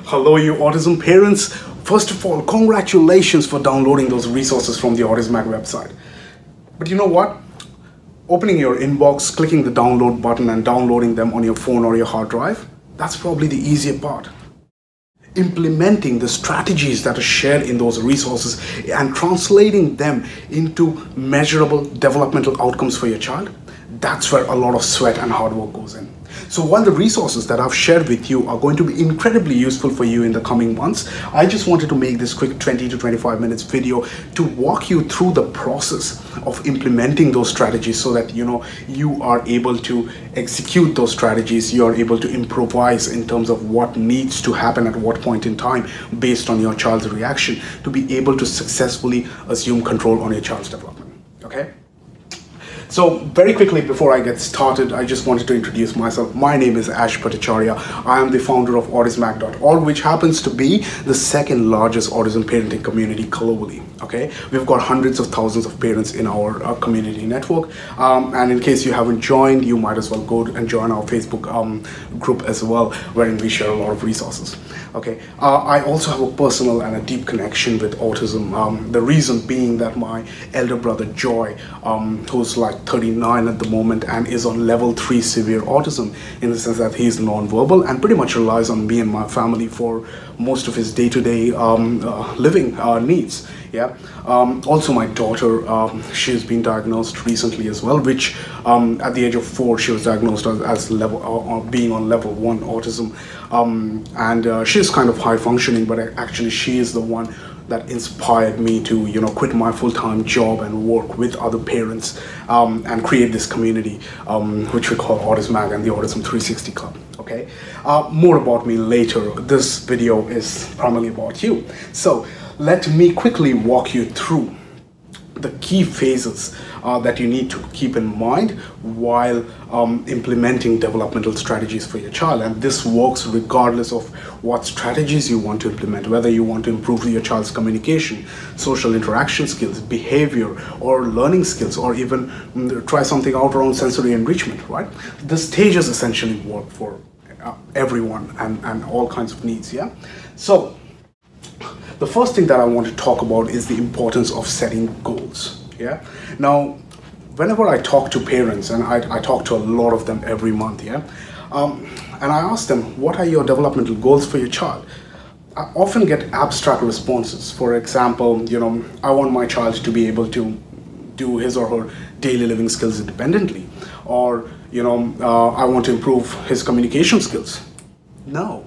Hello, you autism parents. First of all, congratulations for downloading those resources from the Autism website. But you know what? Opening your inbox, clicking the download button and downloading them on your phone or your hard drive, that's probably the easier part. Implementing the strategies that are shared in those resources and translating them into measurable developmental outcomes for your child, that's where a lot of sweat and hard work goes in. So while the resources that I've shared with you are going to be incredibly useful for you in the coming months, I just wanted to make this quick 20 to 25 minutes video to walk you through the process of implementing those strategies so that you are able to execute those strategies, you are able to improvise in terms of what needs to happen at what point in time based on your child's reaction to be able to successfully assume control on your child's development. Okay? So very quickly before I get started, I just wanted to introduce myself. My name is Ash Bhattacharya. I am the founder of autismac.org, which happens to be the second largest autism parenting community globally. Okay, we've got hundreds of thousands of parents in our community network, and in case you haven't joined, you might as well go and join our Facebook group as well, wherein we share a lot of resources. Okay, I also have a personal and a deep connection with autism. The reason being that my elder brother Joy, who's like 39 at the moment and is on level 3 severe autism, in the sense that he's non-verbal and pretty much relies on me and my family for most of his day-to-day living needs. Yeah. Also my daughter, she's been diagnosed recently as well, which at the age of 4 she was diagnosed as being on level 1 autism, and she's kind of high functioning, but actually she is the one that inspired me to quit my full-time job and work with other parents and create this community which we call Autism and the Autism 360 Club. Okay, more about me later. This video is primarily about you. So let me quickly walk you through the key phases that you need to keep in mind while implementing developmental strategies for your child. And this works regardless of what strategies you want to implement, whether you want to improve your child's communication, social interaction skills, behavior, or learning skills, or even try something out around sensory enrichment, right? The stages essentially work for everyone and all kinds of needs, yeah? So the first thing that I want to talk about is the importance of setting goals. Yeah. Now, whenever I talk to parents, and I talk to a lot of them every month, yeah, and I ask them, what are your developmental goals for your child? I often get abstract responses. For example, I want my child to be able to do his or her daily living skills independently, or I want to improve his communication skills. No.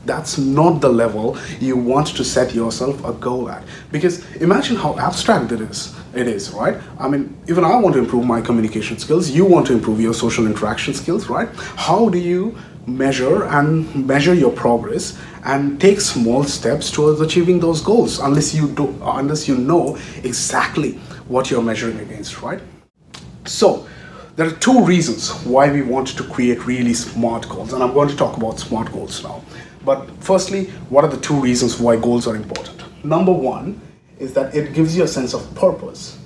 That's not the level you want to set yourself a goal at, because imagine how abstract it is, right? I mean, even I want to improve my communication skills, you want to improve your social interaction skills, right? How do you measure your progress and take small steps towards achieving those goals unless you know exactly what you're measuring against, right? So there are two reasons why we want to create really smart goals, and I'm going to talk about smart goals now. But firstly, what are the two reasons why goals are important? Number one is that it gives you a sense of purpose.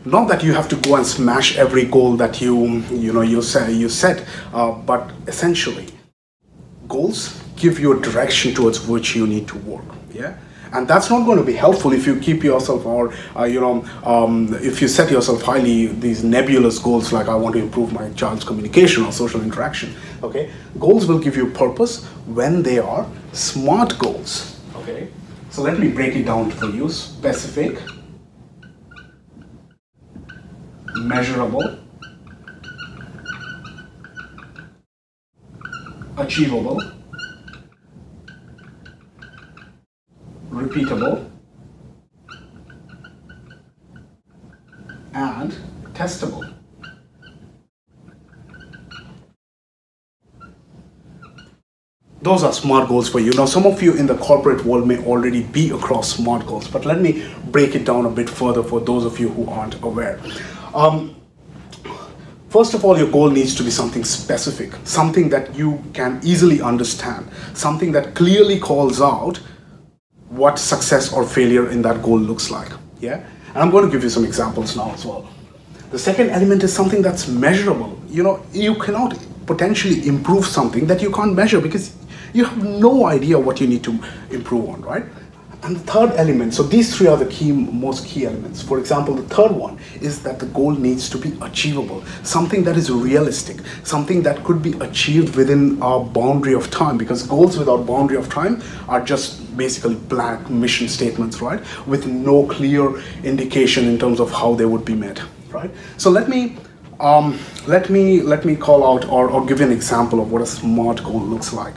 Not that you have to go and smash every goal that you set, but essentially, goals give you a direction towards which you need to work. Yeah. And that's not going to be helpful if you keep yourself, or if you set yourself highly these nebulous goals like I want to improve my child's communication or social interaction. Okay, goals will give you purpose when they are smart goals. Okay, so let me break it down for you: specific, measurable, achievable, repeatable, and testable. Those are smart goals for you. Now, some of you in the corporate world may already be across smart goals, but let me break it down a bit further for those of you who aren't aware. First of all, your goal needs to be something specific, something that you can easily understand, something that clearly calls out what success or failure in that goal looks like. Yeah, and I'm going to give you some examples now as well. The second element is something that's measurable. You cannot potentially improve something that you can't measure because you have no idea what you need to improve on, right? And the third element, so these three are the most key elements. For example, the third one is that the goal needs to be achievable, something that is realistic, something that could be achieved within our boundary of time, because goals without boundary of time are just basically blank mission statements, right? With no clear indication in terms of how they would be met, right? So let me call out or give you an example of what a SMART goal looks like.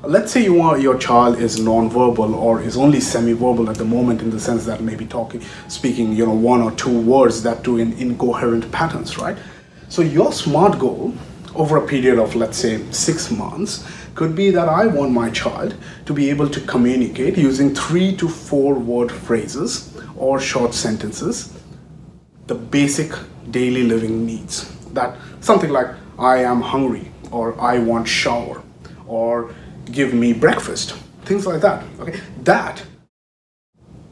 Let's say your child is non-verbal or is only semi-verbal at the moment, in the sense that maybe speaking, one or two words, that too in incoherent patterns, right? So your SMART goal over a period of, let's say, 6 months could be that I want my child to be able to communicate using 3 to 4 word phrases or short sentences, the basic daily living needs. That something like, I am hungry, or I want shower, or give me breakfast, things like that. Okay, that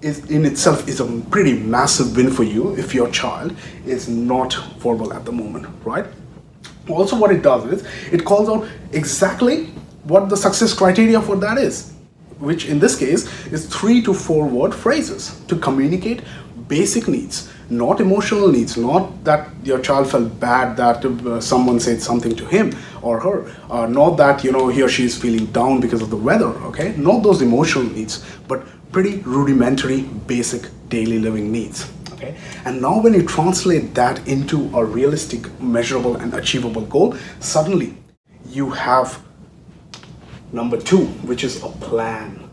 is in itself is a pretty massive win for you if your child is not verbal at the moment, right? Also, what it does is it calls out exactly what the success criteria for that is, which in this case is 3 to 4 word phrases to communicate basic needs, not emotional needs, not that your child felt bad that someone said something to him or her, not that he or she is feeling down because of the weather, okay? Not those emotional needs, but pretty rudimentary, basic daily living needs, okay? And now when you translate that into a realistic, measurable and achievable goal, suddenly you have number 2, which is a plan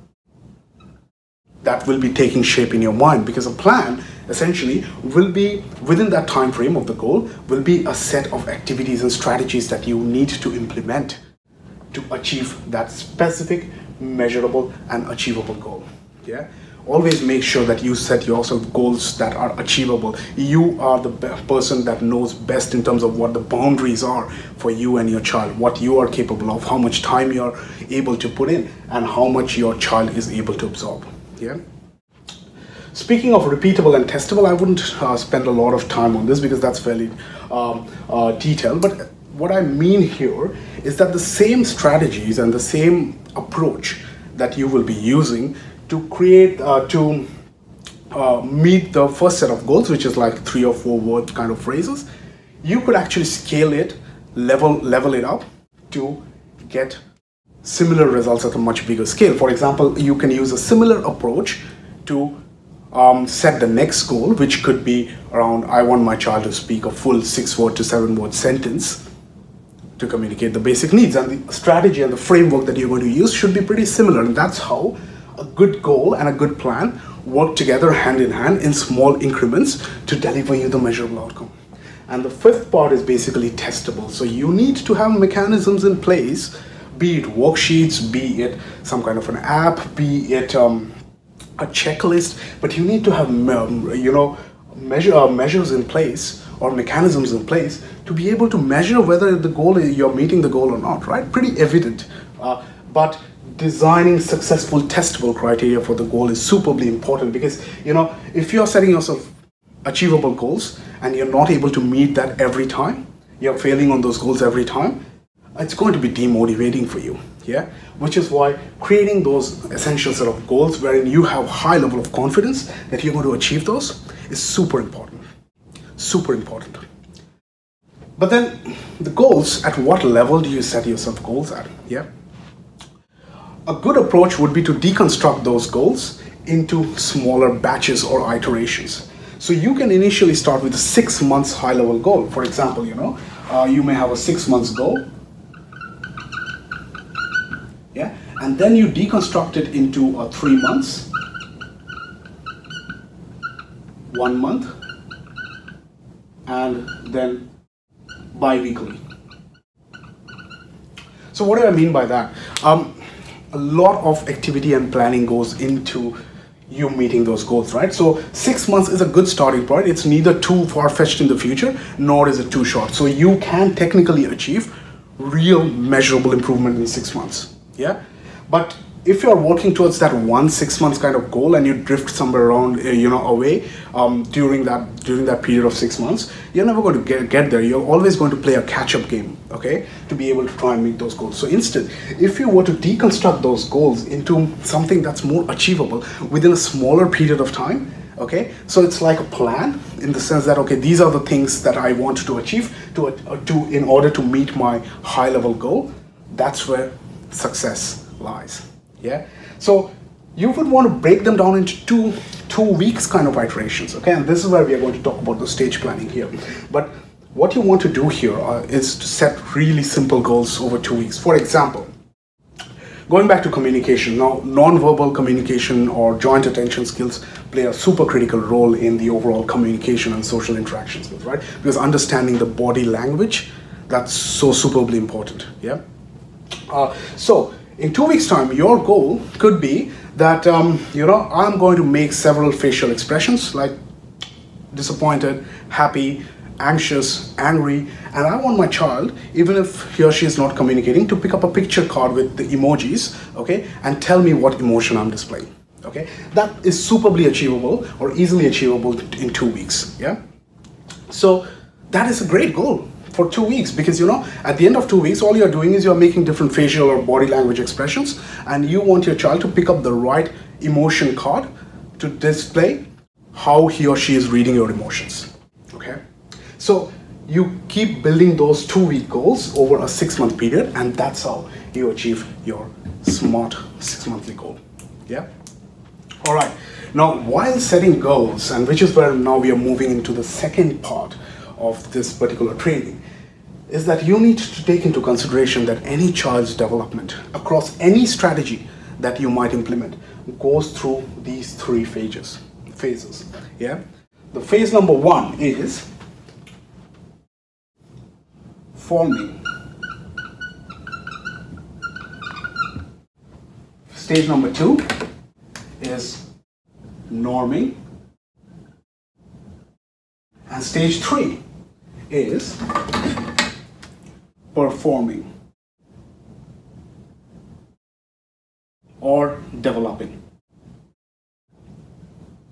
that will be taking shape in your mind, because a plan essentially will be within that time frame of the goal, will be a set of activities and strategies that you need to implement to achieve that specific, measurable and achievable goal. Yeah, always make sure that you set yourself goals that are achievable. You are the person that knows best in terms of what the boundaries are for you and your child, what you are capable of, how much time you're able to put in, and how much your child is able to absorb. Yeah. Speaking of repeatable and testable, I wouldn't spend a lot of time on this because that's fairly detailed. But what I mean here is that the same strategies and the same approach that you will be using to create, meet the first set of goals, which is like 3 or 4 word kind of phrases, you could actually scale it, level it up to get similar results at a much bigger scale. For example, you can use a similar approach to set the next goal, which could be around, I want my child to speak a full 6 word to 7 word sentence to communicate the basic needs. And the strategy and the framework that you're going to use should be pretty similar. And that's how a good goal and a good plan work together hand in hand in small increments to deliver you the measurable outcome. And the 5th part is basically testable. So you need to have mechanisms in place, be it worksheets, be it some kind of an app, be it a checklist, but you need to have measures in place or mechanisms in place to be able to measure whether the goal, you're meeting the goal or not, right? Pretty evident, but designing successful testable criteria for the goal is superbly important, because if you're setting yourself achievable goals and you're not able to meet that every time, you're failing on those goals every time, it's going to be demotivating for you. Yeah, which is why creating those essential set of goals wherein you have high level of confidence that you're going to achieve those is super important. Super important. But then the goals, at what level do you set yourself goals at? Yeah. A good approach would be to deconstruct those goals into smaller batches or iterations. So you can initially start with a 6 months high level goal. For example, you may have a 6 months goal. Yeah, and then you deconstruct it into 3 months, 1 month, and then bi-weekly. So what do I mean by that? A lot of activity and planning goes into you meeting those goals, right? So 6 months is a good starting point. It's neither too far-fetched in the future, nor is it too short. So you can technically achieve real measurable improvement in 6 months. Yeah, but if you're working towards that 6 months kind of goal and you drift somewhere around, away during that period of 6 months, you're never going to get there. You're always going to play a catch-up game, okay, to be able to try and meet those goals. So instead, if you were to deconstruct those goals into something that's more achievable within a smaller period of time, okay, so it's like a plan in the sense that, okay, these are the things that I want to achieve in order to meet my high-level goal. That's where success lies. Yeah, so you would want to break them down into two weeks kind of iterations, okay, and this is where we are going to talk about the stage planning here. But what you want to do here is to set really simple goals over 2 weeks. For example, going back to communication, now non-verbal communication or joint attention skills play a super critical role in the overall communication and social interaction skills, right? Because understanding the body language, that's so superbly important, yeah? So in 2 weeks time, your goal could be that, I'm going to make several facial expressions like disappointed, happy, anxious, angry, and I want my child, even if he or she is not communicating, to pick up a picture card with the emojis, okay, and tell me what emotion I'm displaying, okay. That is superbly achievable or easily achievable in 2 weeks, yeah. So that is a great goal for 2 weeks, because at the end of 2 weeks, all you're doing is you're making different facial or body language expressions, and you want your child to pick up the right emotion card to display how he or she is reading your emotions, okay. So you keep building those 2-week goals over a 6-month period, and that's how you achieve your SMART 6-monthly goal. Yeah. All right. Now, while setting goals, and which is where now we are moving into the second part of this particular training, is that you need to take into consideration that any child's development across any strategy that you might implement goes through these 3 phases. Yeah. The phase number 1 is forming. Stage number 2 is norming. And stage 3 is performing or developing.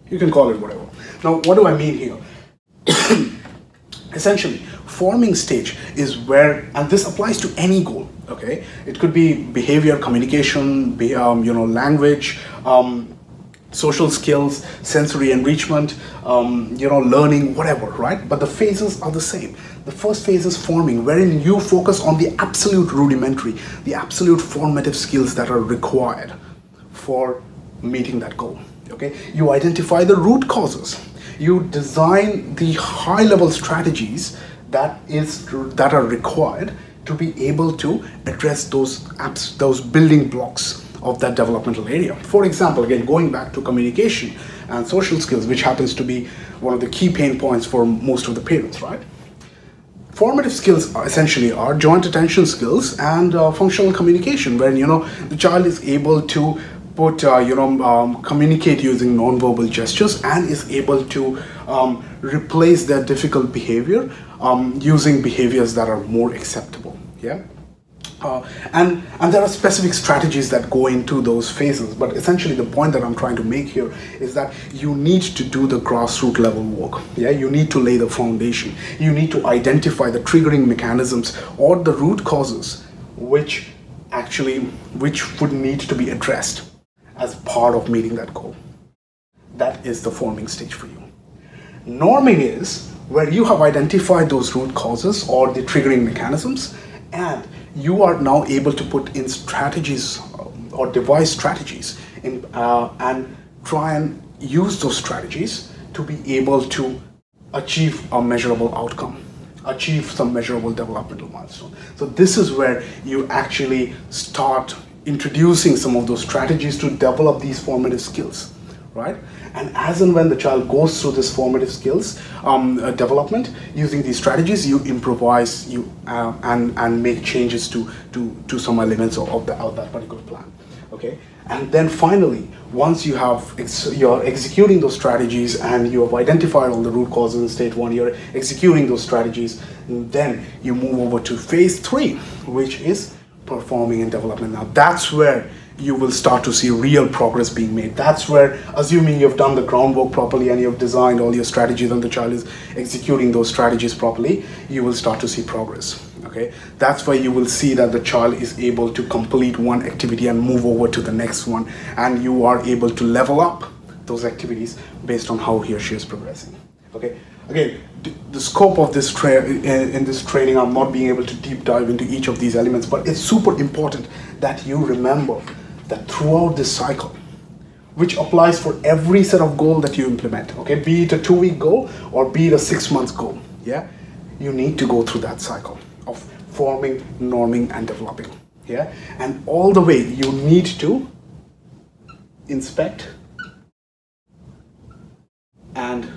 You can call it whatever. Now, what do I mean here? Essentially, forming stage is where, and this applies to any goal, okay? It could be behavior, communication, language, social skills, sensory enrichment, learning, whatever, right? But the phases are the same. The first phase is forming, wherein you focus on the absolute rudimentary, the absolute formative skills that are required for meeting that goal, okay? You identify the root causes. You design the high-level strategies that are required to be able to address those building blocks of that developmental area. For example, again, going back to communication and social skills, which happens to be one of the key pain points for most of the parents, right? Formative skills essentially are joint attention skills and functional communication, where the child is able to communicate using non-verbal gestures and is able to replace their difficult behavior using behaviors that are more acceptable. Yeah. And there are specific strategies that go into those phases, but essentially the point that I'm trying to make here is that you need to do the grassroots level work. Yeah, you need to lay the foundation. You need to identify the triggering mechanisms or the root causes which would need to be addressed as part of meeting that goal. That is the forming stage for you. Norming is where you have identified those root causes or the triggering mechanisms, and you are now able to put in strategies or devise strategies and try and use those strategies to be able to achieve a measurable outcome, achieve some measurable developmental milestone. So this is where you actually start introducing some of those strategies to develop these formative skills, right? And as and when the child goes through this formative skills development using these strategies, you improvise, and make changes to some elements of that particular plan. Okay, and then finally, once you're executing those strategies and you have identified all the root causes in stage 1, you're executing those strategies, and then you move over to phase 3, which is performing and development. Now that's where you will start to see real progress being made. That's where, assuming you've done the groundwork properly and you've designed all your strategies and the child is executing those strategies properly, you will start to see progress. Okay, that's where you will see that the child is able to complete one activity and move over to the next one, and you are able to level up those activities based on how he or she is progressing. Okay, again, the scope of this in this training, I'm not being able to deep dive into each of these elements, but it's super important that you remember that throughout this cycle, which applies for every set of goal that you implement, okay, be it a 2-week goal or be it a 6-month goal, yeah, you need to go through that cycle of forming, norming, and developing, yeah, and all the way you need to inspect and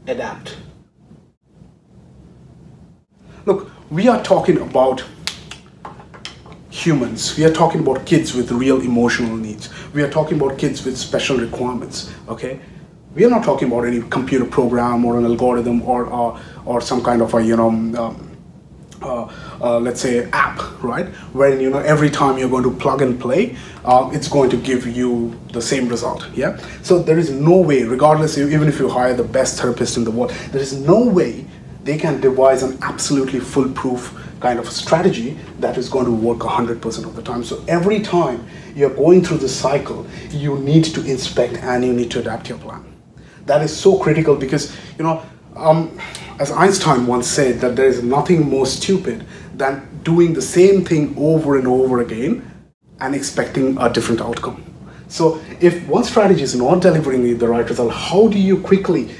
adapt. Look, we are talking about humans. We are talking about kids with real emotional needs. We are talking about kids with special requirements. Okay, we are not talking about any computer program or an algorithm or some kind of a let's say app, right? Where every time you're going to plug and play, it's going to give you the same result. Yeah. So there is no way, regardless, even if you hire the best therapist in the world, there is no way they can devise an absolutely foolproof kind of strategy that is going to work 100% of the time. So every time you're going through this cycle, you need to inspect and you need to adapt your plan. That is so critical because, as Einstein once said, that there is nothing more stupid than doing the same thing over and over again and expecting a different outcome. So if one strategy is not delivering you the right result, how do you quickly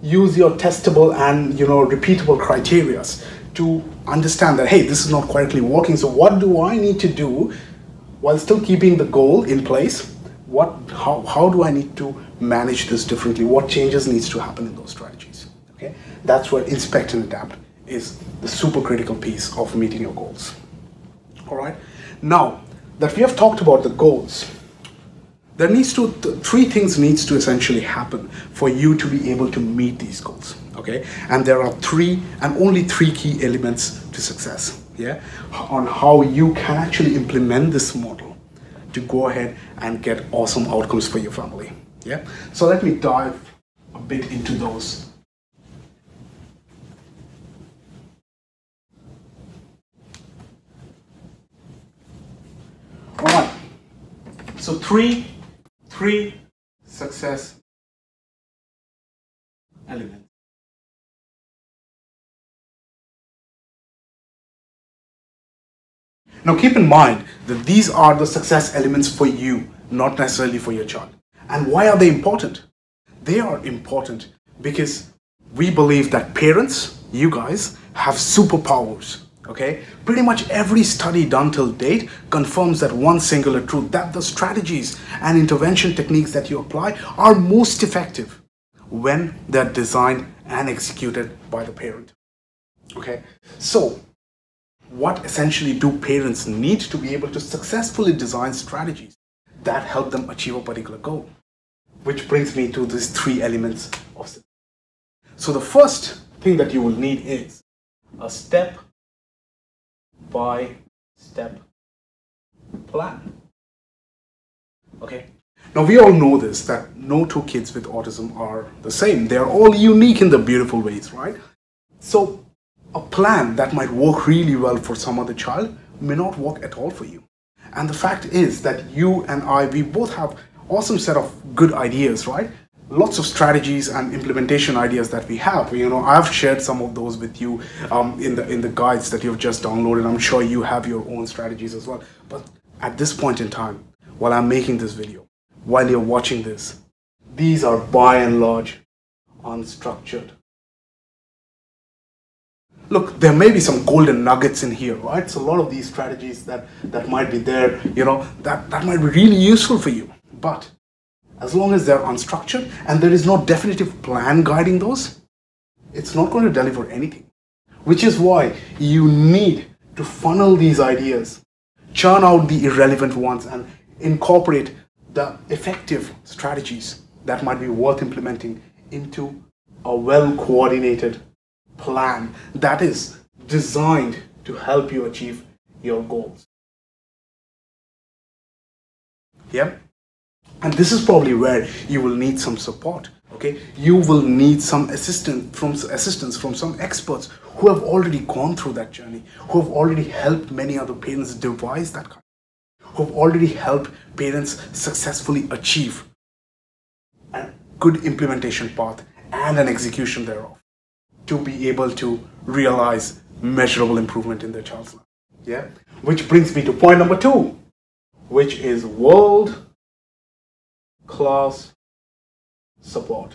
use your testable and repeatable criteria to understand that, hey, this is not correctly working, so what do I need to do while still keeping the goal in place? How do I need to manage this differently? What changes needs to happen in those strategies? Okay, that's where inspect and adapt is the super critical piece of meeting your goals. All right, now that we have talked about the goals, there needs to three things needs to essentially happen for you to be able to meet these goals. Okay, and there are three and only three key elements to success, yeah, on how you can actually implement this model to go ahead and get awesome outcomes for your family. Yeah, so let me dive a bit into those. All right, so three success elements. Now keep in mind that these are the success elements for you, not necessarily for your child. And why are they important? They are important because we believe that parents, you guys, have superpowers. Okay, pretty much every study done till date confirms that one singular truth, that the strategies and intervention techniques that you apply are most effective when they're designed and executed by the parent. Okay, so what essentially do parents need to be able to successfully design strategies that help them achieve a particular goal? Which brings me to these three elements of success. So the first thing that you will need is a step-by-step plan. Okay. Now we all know this, that no two kids with autism are the same. They are all unique in the beautiful ways, right? So a plan that might work really well for some other child may not work at all for you. And the fact is that you and I, we both have awesome set of good ideas, right? Lots of strategies and implementation ideas that we have. I've shared some of those with you in the guides that you've just downloaded. I'm sure you have your own strategies as well. But at this point in time, while I'm making this video, while you're watching this, these are by and large unstructured. Look, there may be some golden nuggets in here, right? So a lot of these strategies that might be there, that might be really useful for you. But as long as they're unstructured and there is no definitive plan guiding those, it's not going to deliver anything. Which is why you need to funnel these ideas, churn out the irrelevant ones, and incorporate the effective strategies that might be worth implementing into a well-coordinated plan that is designed to help you achieve your goals. Yeah. And this is probably where you will need some support. Okay, you will need some assistance from some experts who have already gone through that journey, who have already helped many other parents devise that kind, who have already helped parents successfully achieve a good implementation path and an execution thereof to be able to realize measurable improvement in their child's life. Yeah, which brings me to point number 2, which is world class support.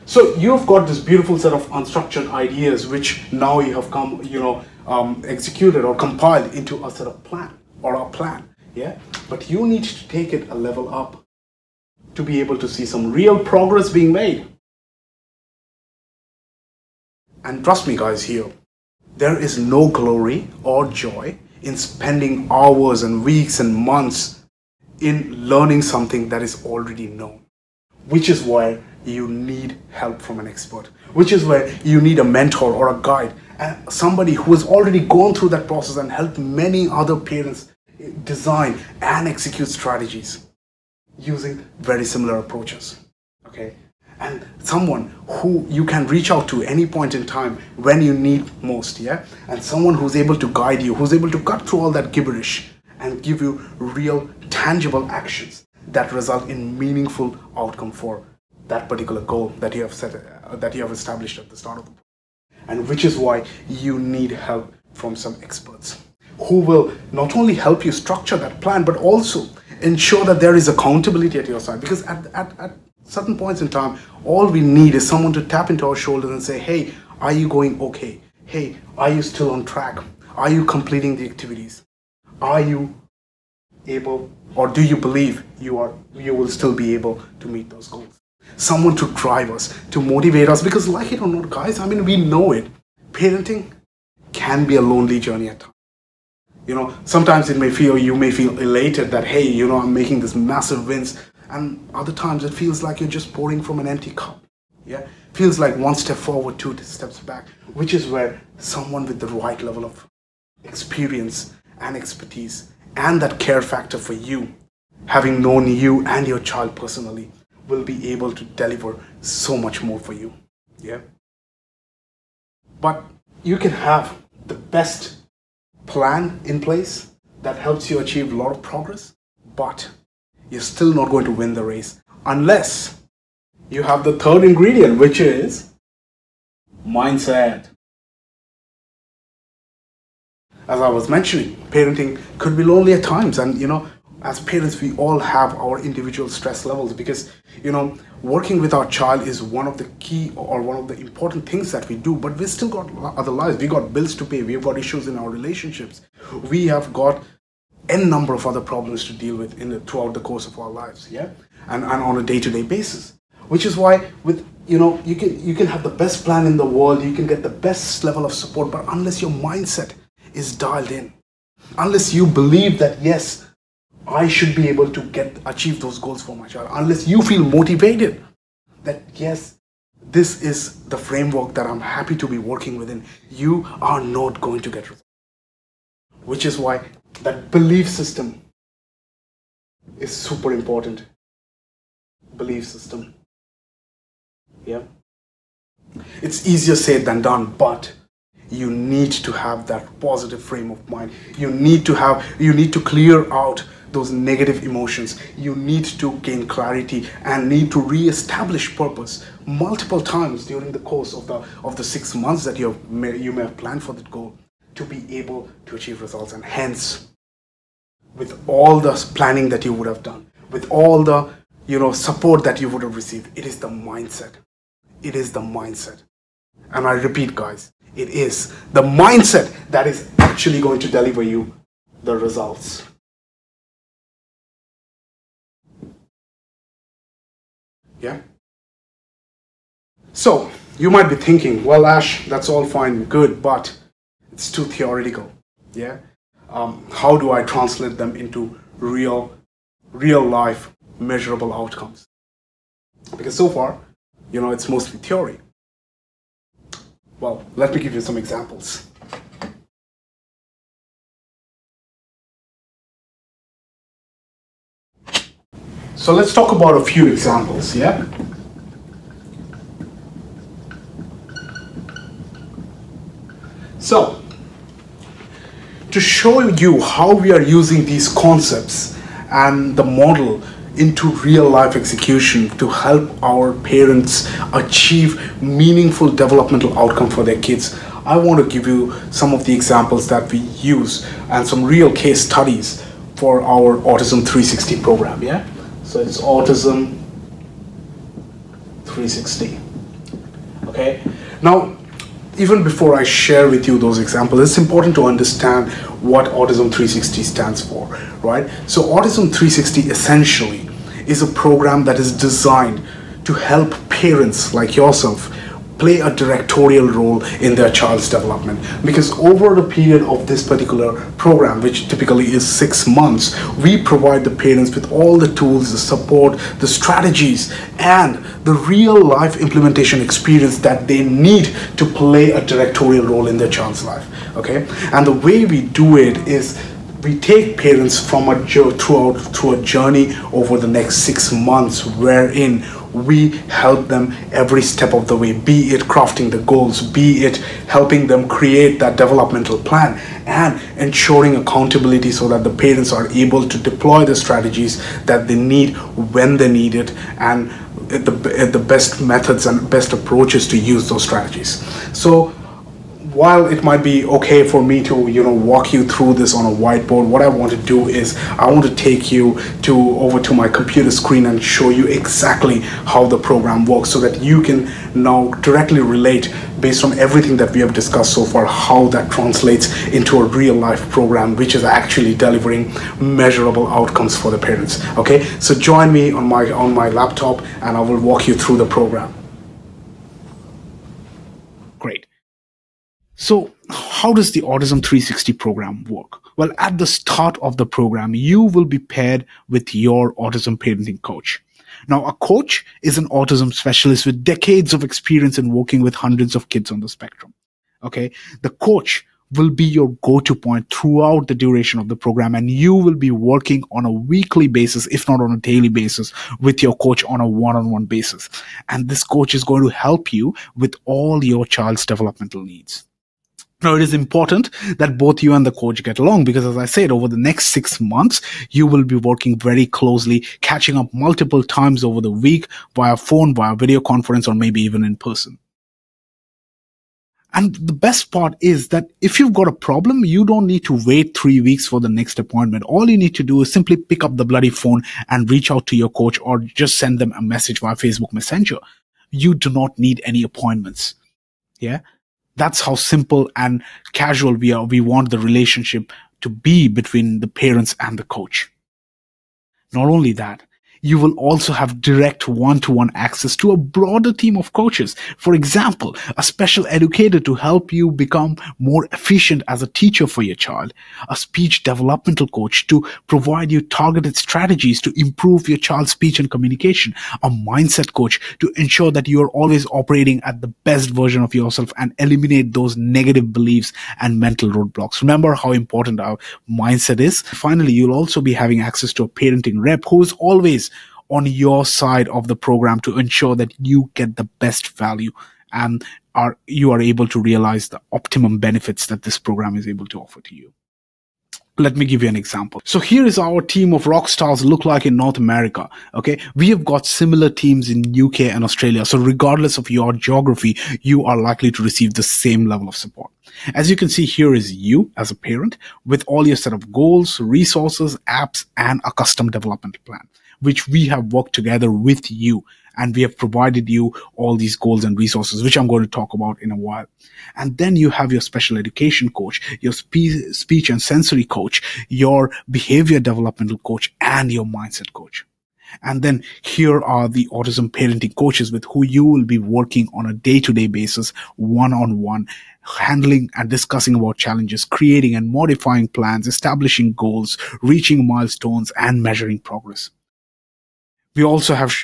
So you've got this beautiful set of unstructured ideas which now you have come, executed or compiled into a set of plan or a plan. Yeah, but you need to take it a level up to be able to see some real progress being made. And trust me guys, here there is no glory or joy in spending hours and weeks and months in learning something that is already known, which is why you need help from an expert, which is where you need a mentor or a guide and somebody who has already gone through that process and helped many other parents design and execute strategies using very similar approaches. Okay, and someone who you can reach out to any point in time when you need most. Yeah, and someone who's able to guide you, who's able to cut through all that gibberish and give you real tangible actions that result in meaningful outcome for that particular goal that you have set, that you have established at the start of the process. And which is why you need help from some experts who will not only help you structure that plan, but also ensure that there is accountability at your side. Because at certain points in time, all we need is someone to tap into our shoulders and say, hey, are you going okay? Hey, are you still on track? Are you completing the activities? Are you able, or do you believe you will still be able to meet those goals? Someone to drive us, to motivate us, because like it or not, guys, I mean, we know it. Parenting can be a lonely journey at times. Sometimes you may feel elated that, hey, I'm making this massive wins. And other times it feels like you're just pouring from an empty cup. Yeah, feels like one step forward, 2 steps back, which is where someone with the right level of experience and expertise and that care factor for you, having known you and your child personally, will be able to deliver so much more for you. Yeah. But you can have the best plan in place that helps you achieve a lot of progress, but you're still not going to win the race unless you have the third ingredient, which is mindset. As I was mentioning, parenting could be lonely at times, and as parents we all have our individual stress levels, because working with our child is one of the key or one of the important things that we do, but we still got other lives. We got bills to pay, we've got issues in our relationships, we have got n number of other problems to deal with throughout the course of our lives. Yeah, and on a day-to-day basis, which is why with you can have the best plan in the world, you can get the best level of support, but unless your mindset is dialed in, unless you believe that yes, I should be able to achieve those goals for my child, unless you feel motivated that yes, this is the framework that I'm happy to be working within, you are not going to get results. Which is why that belief system is super important. Belief system. Yeah. It's easier said than done, but you need to have that positive frame of mind. You need to clear out those negative emotions. You need to gain clarity and need to re-establish purpose multiple times during the course of the 6 months that you may have planned for that goal, to be able to achieve results. And hence, with all the planning that you would have done, with all the support that you would have received, it is the mindset. It is the mindset. And I repeat, guys, it is the mindset that is actually going to deliver you the results. Yeah. So you might be thinking, well, Ash, that's all fine and good, but it's too theoretical. Yeah. How do I translate them into real life measurable outcomes? Because so far, it's mostly theory. Well, let me give you some examples. So let's talk about a few examples, yeah? So, to show you how we are using these concepts and the model into real life execution to help our parents achieve meaningful developmental outcome for their kids, I want to give you some of the examples that we use and some real case studies for our Autism 360 program, yeah? So it's Autism 360, okay? Now, even before I share with you those examples, it's important to understand what Autism 360 stands for, right? So Autism 360 essentially is a program that is designed to help parents like yourself play a directorial role in their child's development. Because over the period of this particular program, which typically is 6 months, we provide the parents with all the tools, the support, the strategies, and the real life implementation experience that they need to play a directorial role in their child's life, okay? And the way we do it is we take parents from through a journey over the next 6 months, wherein we help them every step of the way, be it crafting the goals, be it helping them create that developmental plan, and ensuring accountability so that the parents are able to deploy the strategies that they need when they need it, and the best methods and best approaches to use those strategies. So while it might be okay for me to walk you through this on a whiteboard, what I want to do is I want to take you over to my computer screen and show you exactly how the program works, so that you can now directly relate, based on everything that we have discussed so far, how that translates into a real life program which is actually delivering measurable outcomes for the parents. Okay, so join me on my laptop and I will walk you through the program. Great. So how does the Autism 360 program work? Well, at the start of the program, you will be paired with your autism parenting coach. Now, a coach is an autism specialist with decades of experience in working with hundreds of kids on the spectrum. Okay, the coach will be your go-to point throughout the duration of the program, and you will be working on a weekly basis, if not on a daily basis, with your coach on a one-on-one basis. And this coach is going to help you with all your child's developmental needs. Now, it is important that both you and the coach get along, because as I said, over the next 6 months, you will be working very closely, catching up multiple times over the week via phone, via video conference, or maybe even in person. And the best part is that if you've got a problem, you don't need to wait 3 weeks for the next appointment. All you need to do is simply pick up the bloody phone and reach out to your coach, or just send them a message via Facebook Messenger. You do not need any appointments. Yeah. That's how simple and casual we are. We want the relationship to be between the parents and the coach. Not only that, you will also have direct one-to-one access to a broader team of coaches. For example, a special educator to help you become more efficient as a teacher for your child, a speech developmental coach to provide you targeted strategies to improve your child's speech and communication, a mindset coach to ensure that you are always operating at the best version of yourself and eliminate those negative beliefs and mental roadblocks. Remember how important our mindset is. Finally, you'll also be having access to a parenting rep who is always on your side of the program to ensure that you get the best value and you are able to realize the optimum benefits that this program is able to offer to you. Let me give you an example. So here is our team of rock stars look like in North America. Okay, we have got similar teams in UK and Australia. So regardless of your geography, you are likely to receive the same level of support. As you can see, here is you as a parent with all your set of goals, resources, apps, and a custom development plan, which we have worked together with you, and we have provided you all these goals and resources, which I'm going to talk about in a while. And then you have your special education coach, your speech and sensory coach, your behavior developmental coach, and your mindset coach. And then here are the autism parenting coaches with who you will be working on a day-to-day basis, one-on-one, handling and discussing about challenges, creating and modifying plans, establishing goals, reaching milestones, and measuring progress. We also have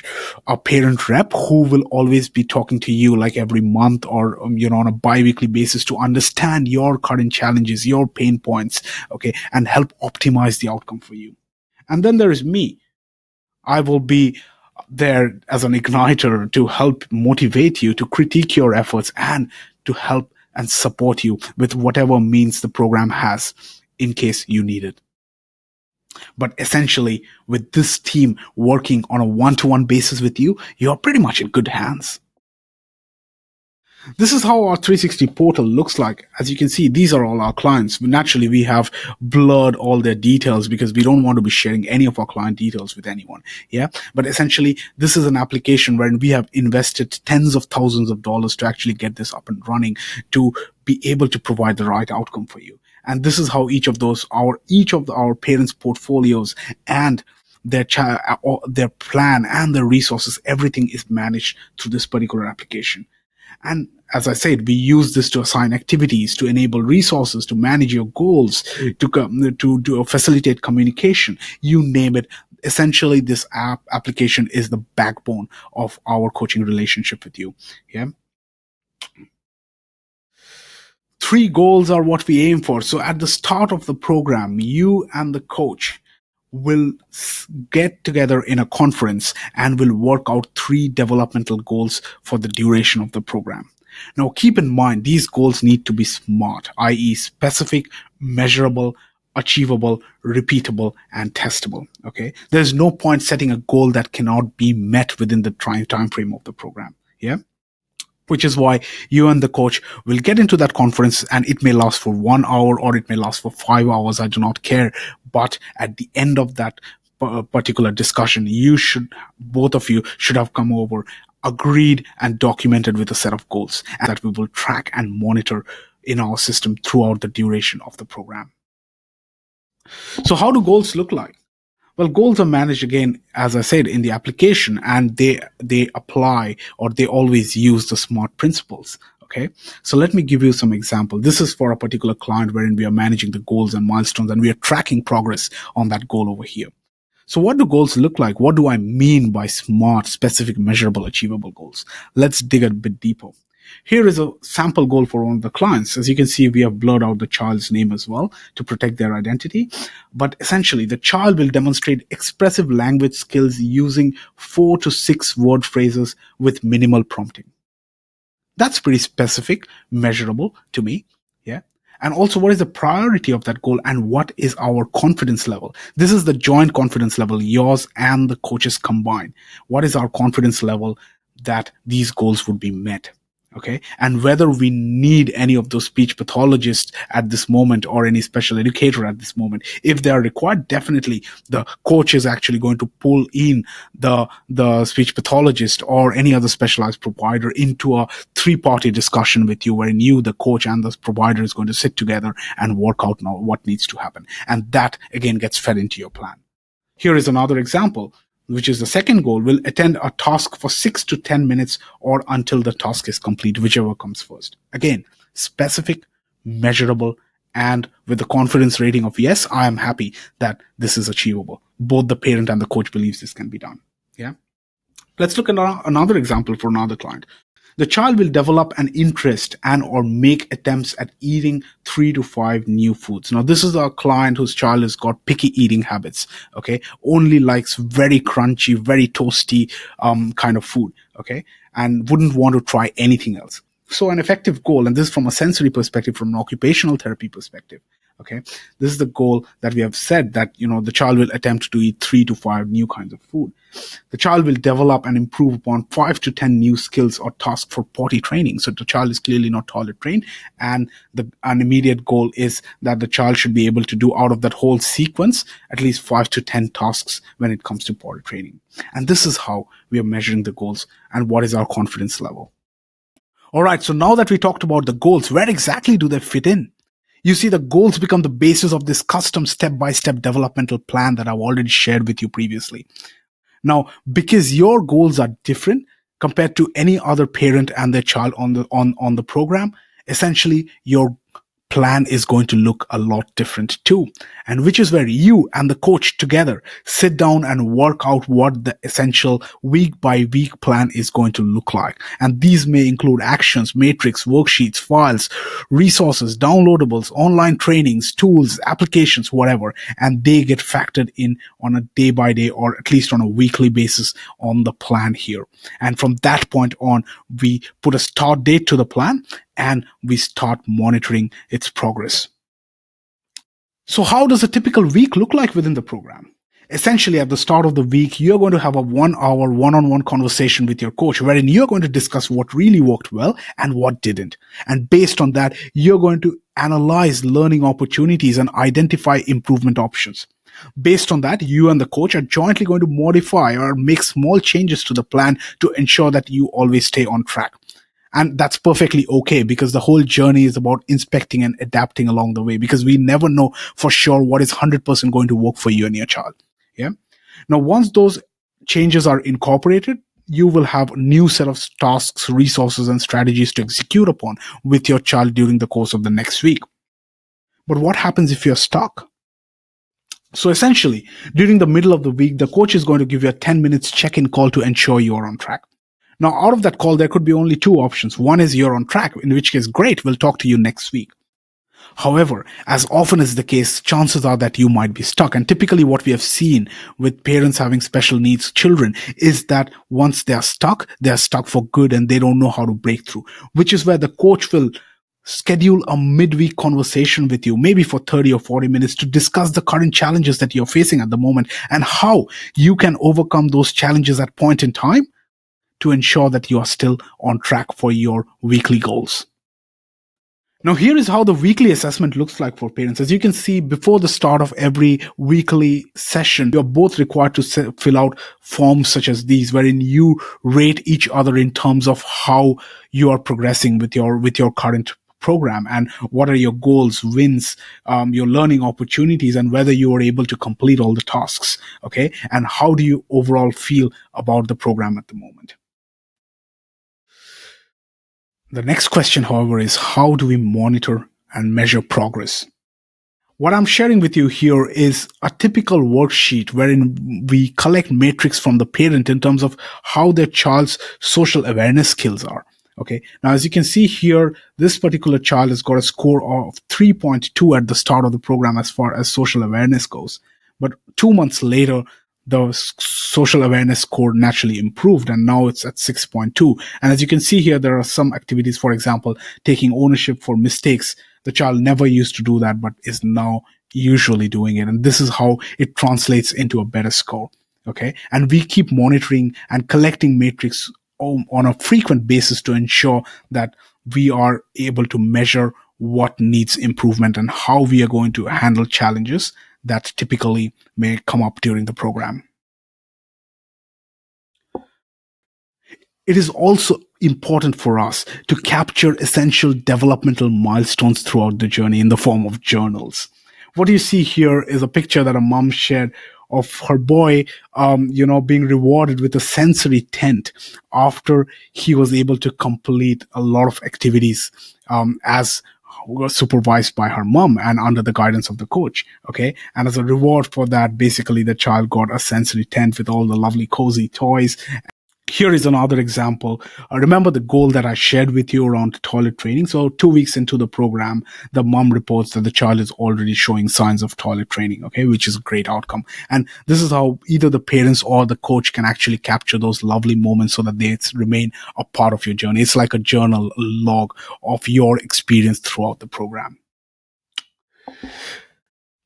a parent rep who will always be talking to you like every month or, on a bi-weekly basis to understand your current challenges, your pain points, okay, and help optimize the outcome for you. And then there is me. I will be there as an igniter to help motivate you, to critique your efforts, and to help and support you with whatever means the program has in case you need it. But essentially, with this team working on a one-to-one basis with you, you're pretty much in good hands. This is how our 360 portal looks like. As you can see, these are all our clients. Naturally, we have blurred all their details because we don't want to be sharing any of our client details with anyone. Yeah. But essentially, this is an application wherein we have invested tens of thousands of dollars to actually get this up and running, to be able to provide the right outcome for you. And this is how each of our parents' portfolios and their plan and their resources, everything is managed through this particular application. And as I said, we use this to assign activities, to enable resources, to manage your goals, to facilitate communication, you name it. Essentially, this application is the backbone of our coaching relationship with you. Yeah. 3 goals are what we aim for. So at the start of the program, you and the coach will get together in a conference and will work out 3 developmental goals for the duration of the program. Now, keep in mind, these goals need to be SMART, i.e. specific, measurable, achievable, repeatable, and testable. Okay. There's no point setting a goal that cannot be met within the time frame of the program. Yeah. Which is why you and the coach will get into that conference, and it may last for 1 hour or it may last for 5 hours. I do not care. But at the end of that particular discussion, both of you should have come over, agreed and documented with a set of goals, and that we will track and monitor in our system throughout the duration of the program. So how do goals look like? Well, goals are managed, again, as I said, in the application, and they apply, or they always use the SMART principles. Okay. So let me give you some example. This is for a particular client wherein we are managing the goals and milestones, and we are tracking progress on that goal over here. So what do goals look like? What do I mean by SMART, specific, measurable, achievable goals? Let's dig a bit deeper. Here is a sample goal for one of the clients. As you can see, we have blurred out the child's name as well to protect their identity. But essentially, the child will demonstrate expressive language skills using 4 to 6 word phrases with minimal prompting. That's pretty specific, measurable to me. Yeah. And also, what is the priority of that goal, and what is our confidence level? This is the joint confidence level, yours and the coach's combined. What is our confidence level that these goals would be met? Okay. And whether we need any of those speech pathologists at this moment or any special educator at this moment. If they are required, definitely the coach is actually going to pull in the speech pathologist or any other specialized provider into a 3-party discussion with you, wherein you, the coach, and the provider is going to sit together and work out now what needs to happen. And that again gets fed into your plan. Here is another example, which is the second goal: will attend a task for 6 to 10 minutes or until the task is complete, whichever comes first. Again, specific, measurable, and with the confidence rating of yes, I am happy that this is achievable. Both the parent and the coach believes this can be done. Yeah. Let's look at another example for another client. The child will develop an interest and or make attempts at eating 3 to 5 new foods. Now, this is a client whose child has got picky eating habits. Okay. Only likes very crunchy, very toasty, kind of food. Okay. And wouldn't want to try anything else. So an effective goal, and this is from a sensory perspective, from an occupational therapy perspective. Okay. This is the goal that we have said that, the child will attempt to eat 3 to 5 new kinds of food. The child will develop and improve upon 5 to 10 new skills or tasks for potty training. So the child is clearly not toilet trained. And an immediate goal is that the child should be able to do out of that whole sequence at least 5 to 10 tasks when it comes to potty training. And this is how we are measuring the goals and what is our confidence level. All right. So now that we talked about the goals, where exactly do they fit in? You see, the goals become the basis of this custom step-by-step developmental plan that I've already shared with you previously. Now, because your goals are different compared to any other parent and their child on the program, essentially your plan is going to look a lot different too. And which is where you and the coach together sit down and work out what the essential week by week plan is going to look like. And these may include actions, matrix, worksheets, files, resources, downloadables, online trainings, tools, applications, whatever. And they get factored in on a day by day or at least on a weekly basis on the plan here. And from that point on, we put a start date to the plan and we start monitoring its progress. So how does a typical week look like within the program? Essentially, at the start of the week, you're going to have a 1 hour one-on-one conversation with your coach, wherein you're going to discuss what really worked well and what didn't. And based on that, you're going to analyze learning opportunities and identify improvement options. Based on that, you and the coach are jointly going to modify or make small changes to the plan to ensure that you always stay on track. And that's perfectly okay, because the whole journey is about inspecting and adapting along the way, because we never know for sure what is 100% going to work for you and your child. Yeah. Now, once those changes are incorporated, you will have a new set of tasks, resources, and strategies to execute upon with your child during the course of the next week. But what happens if you're stuck? So essentially, during the middle of the week, the coach is going to give you a 10 minutes check-in call to ensure you're on track. Now, out of that call, there could be only two options. One is you're on track, in which case, great, we'll talk to you next week. However, as often is the case, chances are that you might be stuck. And typically what we have seen with parents having special needs children is that once they're stuck for good and they don't know how to break through, which is where the coach will schedule a midweek conversation with you, maybe for 30 or 40 minutes, to discuss the current challenges that you're facing at the moment and how you can overcome those challenges at point in time to ensure that you are still on track for your weekly goals. Now, here is how the weekly assessment looks like for parents. As you can see, before the start of every weekly session, you're both required to fill out forms such as these, wherein you rate each other in terms of how you are progressing with your current program and what are your goals, wins, your learning opportunities, and whether you are able to complete all the tasks. Okay. And how do you overall feel about the program at the moment? The next question, however, is how do we monitor and measure progress? What I'm sharing with you here is a typical worksheet wherein we collect metrics from the parent in terms of how their child's social awareness skills are. Okay. Now, as you can see here, this particular child has got a score of 3.2 at the start of the program as far as social awareness goes. But 2 months later, the social awareness score naturally improved, and now it's at 6.2. And as you can see here, there are some activities, for example, taking ownership for mistakes. The child never used to do that, but is now usually doing it. And this is how it translates into a better score. Okay. And we keep monitoring and collecting metrics on a frequent basis to ensure that we are able to measure what needs improvement and how we are going to handle challenges that typically may come up during the program. It is also important for us to capture essential developmental milestones throughout the journey in the form of journals. What you see here is a picture that a mom shared of her boy, being rewarded with a sensory tent after he was able to complete a lot of activities, as was supervised by her mom and under the guidance of the coach. Okay. And as a reward for that, basically the child got a sensory tent with all the lovely cozy toys. Here is another example. Remember the goal that I shared with you around toilet training. So 2 weeks into the program, the mom reports that the child is already showing signs of toilet training, okay, which is a great outcome. And this is how either the parents or the coach can actually capture those lovely moments so that they remain a part of your journey. It's like a journal log of your experience throughout the program.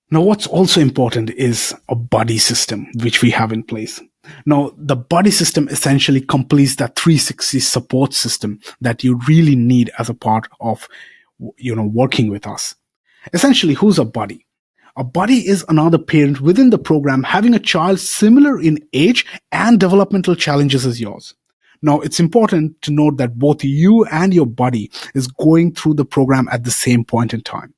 Now, what's also important is a buddy system, which we have in place. Now, the buddy system essentially completes that 360 support system that you really need as a part of, working with us. Essentially, who's a buddy? A buddy is another parent within the program having a child similar in age and developmental challenges as yours. Now, it's important to note that both you and your buddy is going through the program at the same point in time.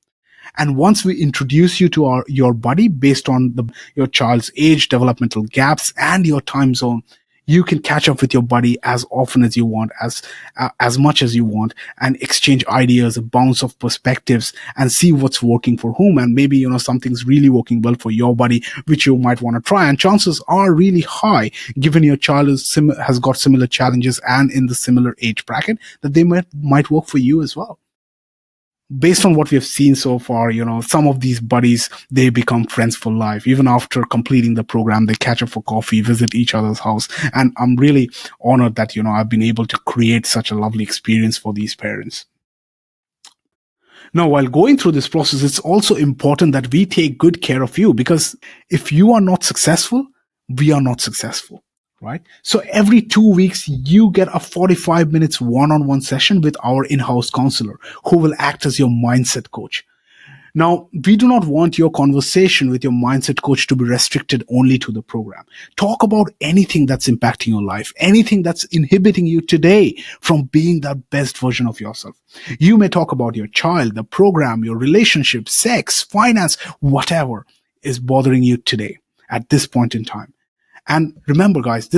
And once we introduce you to your buddy based on your child's age, developmental gaps, and your time zone, You can catch up with your buddy as often as you want, as much as you want, and exchange ideas, bounce off perspectives, and see what's working for whom. And maybe, something's really working well for your buddy, which you might want to try. And chances are really high, given your child has got similar challenges and in the similar age bracket, that they might work for you as well. Based on what we have seen so far, some of these buddies, they become friends for life. Even after completing the program, they catch up for coffee, visit each other's house. And I'm really honored that, I've been able to create such a lovely experience for these parents. Now, while going through this process, it's also important that we take good care of you, because if you are not successful, we are not successful. Right? So every 2 weeks, you get a 45 minutes one-on-one session with our in-house counselor, who will act as your mindset coach. Now, we do not want your conversation with your mindset coach to be restricted only to the program. Talk about anything that's impacting your life, anything that's inhibiting you today from being that best version of yourself. You may talk about your child, the program, your relationship, sex, finance, whatever is bothering you today at this point in time. And remember, guys,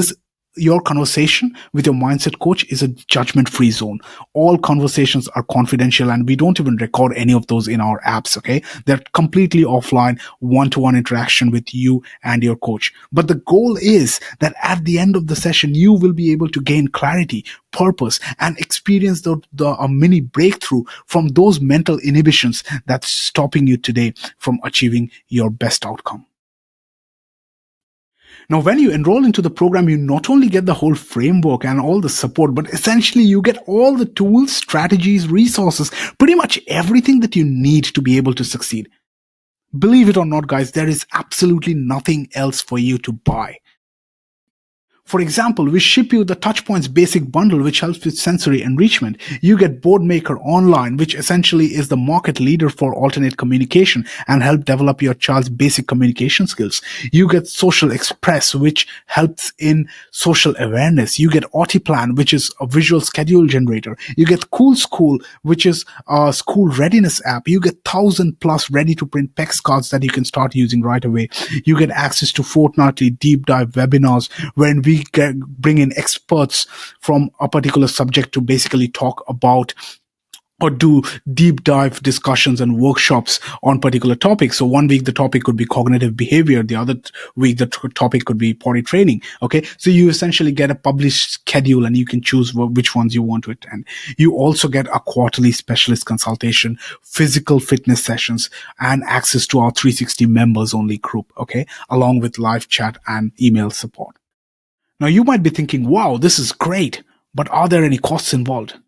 your conversation with your mindset coach is a judgment-free zone. All conversations are confidential, and we don't even record any of those in our apps, okay? They're completely offline, one-to-one interaction with you and your coach. But the goal is that at the end of the session, you will be able to gain clarity, purpose, and experience a mini breakthrough from those mental inhibitions that's stopping you today from achieving your best outcome. Now, when you enroll into the program, you not only get the whole framework and all the support, but essentially you get all the tools, strategies, resources, pretty much everything that you need to be able to succeed. Believe it or not, guys, there is absolutely nothing else for you to buy. For example, we ship you the Touchpoints Basic Bundle, which helps with sensory enrichment. You get Boardmaker Online, which essentially is the market leader for alternate communication and help develop your child's basic communication skills. You get Social Express, which helps in social awareness. You get Autiplan, which is a visual schedule generator. You get Cool School, which is a school readiness app. You get 1,000+ ready-to-print PEX cards that you can start using right away. You get access to fortnightly deep dive webinars, wherein we bring in experts from a particular subject to basically talk about or do deep dive discussions and workshops on particular topics. So one week the topic could be cognitive behavior. The other week the topic could be potty training. Okay. So you essentially get a published schedule and you can choose which ones you want to attend. You also get a quarterly specialist consultation, physical fitness sessions, and access to our 360 members only group. Okay. Along with live chat and email support. Now you might be thinking, wow, this is great, but are there any costs involved?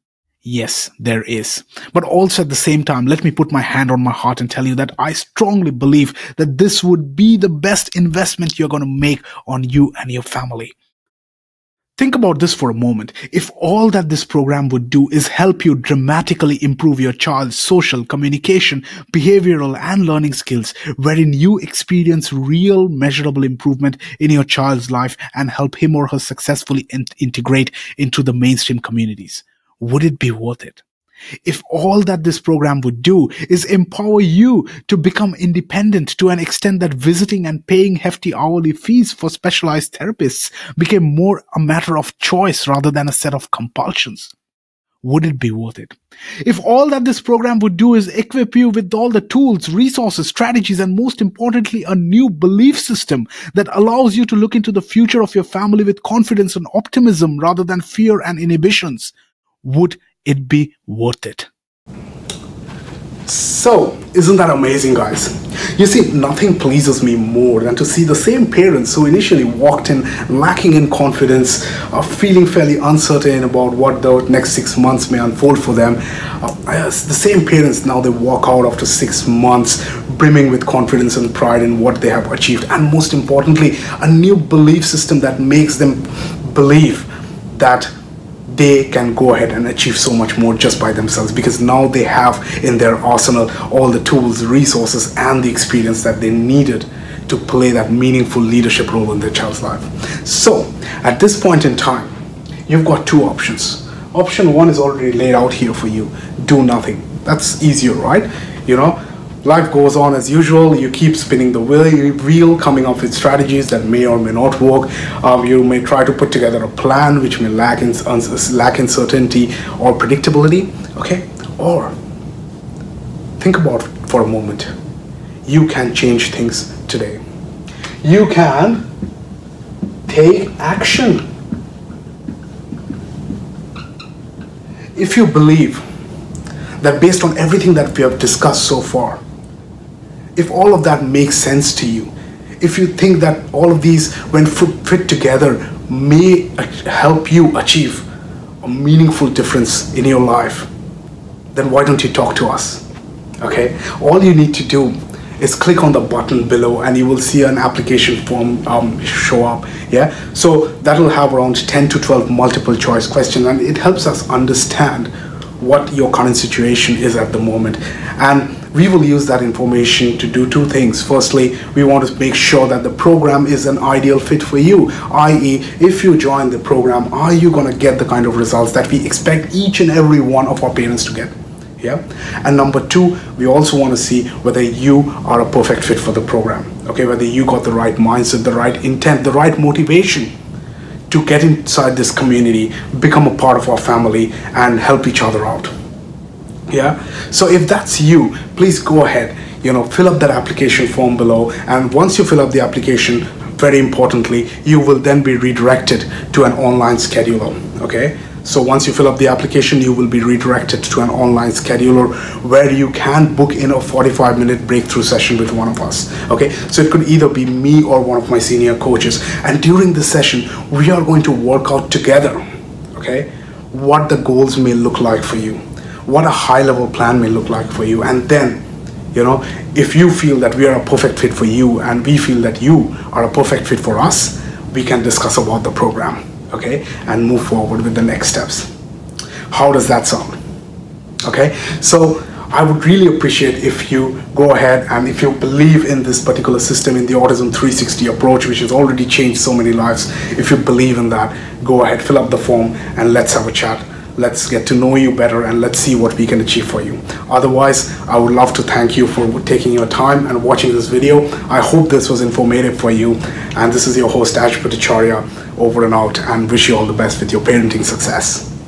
Yes, there is. But also at the same time, let me put my hand on my heart and tell you that I strongly believe that this would be the best investment you're going to make on you and your family. Think about this for a moment. If all that this program would do is help you dramatically improve your child's social, communication, behavioral, and learning skills, wherein you experience real measurable improvement in your child's life and help him or her successfully integrate into the mainstream communities, would it be worth it? If all that this program would do is empower you to become independent to an extent that visiting and paying hefty hourly fees for specialized therapists became more a matter of choice rather than a set of compulsions, would it be worth it? If all that this program would do is equip you with all the tools, resources, strategies, and most importantly, a new belief system that allows you to look into the future of your family with confidence and optimism rather than fear and inhibitions, would it be worth it? So, isn't that amazing, guys? You see, nothing pleases me more than to see the same parents who initially walked in lacking in confidence, feeling fairly uncertain about what the next 6 months may unfold for them. The same parents now, they walk out after 6 months brimming with confidence and pride in what they have achieved, and most importantly, a new belief system that makes them believe that they can go ahead and achieve so much more just by themselves, because now they have in their arsenal all the tools, resources, and the experience that they needed to play that meaningful leadership role in their child's life. So at this point in time, you've got two options. Option one is already laid out here for you. Do nothing. That's easier, right? life goes on as usual. You keep spinning the wheel, coming up with strategies that may or may not work. You may try to put together a plan which may lack in certainty or predictability. Okay, or think about it for a moment. You can change things today. You can take action. If you believe that based on everything that we have discussed so far, if all of that makes sense to you, if you think that all of these, when fit together, may help you achieve a meaningful difference in your life, then why don't you talk to us? Okay, all you need to do is click on the button below and you will see an application form show up. Yeah, so that will have around 10 to 12 multiple choice questions, and it helps us understand what your current situation is at the moment. And we will use that information to do two things. Firstly, we want to make sure that the program is an ideal fit for you, i.e., if you join the program, are you going to get the kind of results that we expect each and every one of our parents to get? Yeah. And number two, we also want to see whether you are a perfect fit for the program. Okay, whether you got the right mindset, the right intent, the right motivation to get inside this community, become a part of our family, and help each other out. Yeah, so if that's you, please go ahead, fill up that application form below, and once you fill up the application, very importantly, you will then be redirected to an online scheduler. Okay, so once you fill up the application, you will be redirected to an online scheduler where you can book in a 45-minute breakthrough session with one of us. Okay, so it could either be me or one of my senior coaches, and during this session we are going to work out together, okay, what the goals may look like for you, what a high-level plan may look like for you, and then if you feel that we are a perfect fit for you and we feel that you are a perfect fit for us, we can discuss about the program, okay, and move forward with the next steps. How does that sound? Okay, so I would really appreciate if you go ahead, and if you believe in this particular system, in the Autism 360 approach, which has already changed so many lives, if you believe in that, go ahead, fill up the form, and let's have a chat. Let's get to know you better, and let's see what we can achieve for you. Otherwise, I would love to thank you for taking your time and watching this video. I hope this was informative for you, and this is your host Ash Bhattacharya, over and out, and wish you all the best with your parenting success.